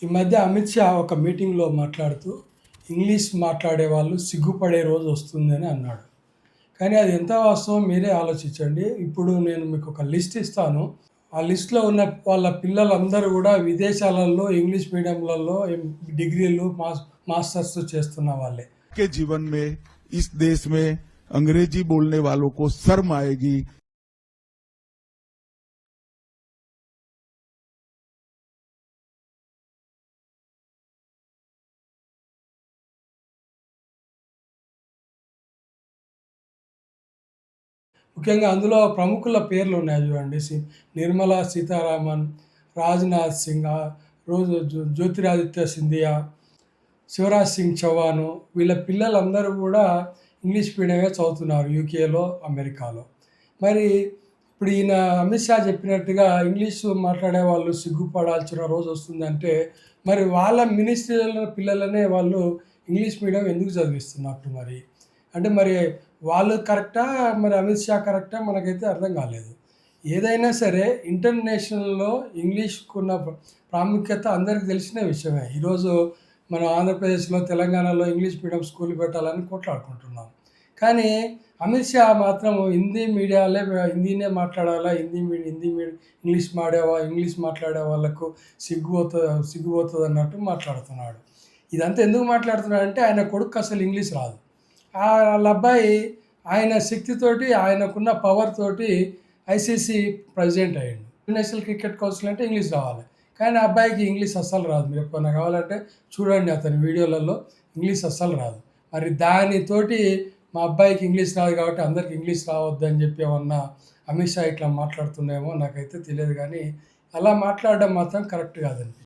ఈ మధ్య అమిత్ షా ఒక మీటింగ్లో మాట్లాడుతూ ఇంగ్లీష్ మాట్లాడే వాళ్ళు సిగ్గుపడే రోజు వస్తుందని అన్నాడు. కానీ అది ఎంత వాస్తవం మీరే ఆలోచించండి. ఇప్పుడు నేను మీకు ఒక లిస్ట్ ఇస్తాను. ఆ లిస్ట్‌లో ఉన్న వాళ్ళ పిల్లలందరూ కూడా విదేశాలలో ఇంగ్లీష్ మీడియంలలో డిగ్రీలు, మాస్టర్స్ చేస్తున్న వాళ్ళే. के जीवन में इस देश में अंग्रेजी बोलने वालों को शर्म आएगी। ముఖ్యంగా అందులో ప్రముఖుల పేర్లు ఉన్నాయి చూడండి. నిర్మలా సీతారామన్, రాజ్‌నాథ్ సింగ్, జ్యోతిరాదిత్య సింధియా, శివరాజ్ సింగ్ చౌహాన్ వీళ్ళ పిల్లలందరూ కూడా ఇంగ్లీష్ మీడియమే చదువుతున్నారు యూకేలో, అమెరికాలో. మరి ఇప్పుడు ఈయన అమిత్ షా చెప్పినట్టుగా ఇంగ్లీషు మాట్లాడే వాళ్ళు సిగ్గుపడాల్సిన రోజు వస్తుందంటే, మరి వాళ్ళ మినిస్ట్రీల పిల్లలనే వాళ్ళు ఇంగ్లీష్ మీడియం ఎందుకు చదివిస్తున్నట్టు మరి? అంటే మరి వాళ్ళు కరెక్టా? మరి అమిత్ షా కరెక్టా? మనకైతే అర్థం కాలేదు. ఏదైనా సరే ఇంటర్నేషనల్‌లో ఇంగ్లీష్‌కున్న ప్రాముఖ్యత అందరికీ తెలిసిన విషయమే. ఈరోజు మనం ఆంధ్రప్రదేశ్‌లో, తెలంగాణలో ఇంగ్లీష్ మీడియం స్కూల్ పెట్టాలని కొట్లాడుకుంటున్నాం. కానీ అమిత్ షా మాత్రం హిందీనే మాట్లాడాలా, ఇంగ్లీష్ మాట్లాడే వాళ్ళకు సిగ్గుపోతదన్నట్టు మాట్లాడుతున్నాడు. ఇదంతా ఎందుకు మాట్లాడుతున్నాడంటే ఆయన కొడుక్కి అసలు ఇంగ్లీష్ రాదు. ఆళ్ళ అబ్బాయి ఆయన శక్తితోటి, ఆయనకున్న పవర్ తోటి ఐసీసీ ప్రెసిడెంట్ అయ్యిండు. ఇంటర్నేషనల్ క్రికెట్ కౌన్సిల్ అంటే ఇంగ్లీష్ రావాలి. కానీ ఆ అబ్బాయికి ఇంగ్లీష్ అస్సలు రాదు. మీరు ఎప్పుడన్నా కావాలంటే చూడండి అతని వీడియోలలో, ఇంగ్లీష్ అస్సలు రాదు. మరి దానితోటి మా అబ్బాయికి ఇంగ్లీష్ రాదు కాబట్టి అందరికి ఇంగ్లీష్ రావద్దని చెప్పి ఏమన్నా అమిత్ షా ఇట్లా మాట్లాడుతున్నాయేమో నాకైతే తెలియదు. కానీ అలా మాట్లాడడం మాత్రం కరెక్ట్ కాదండి.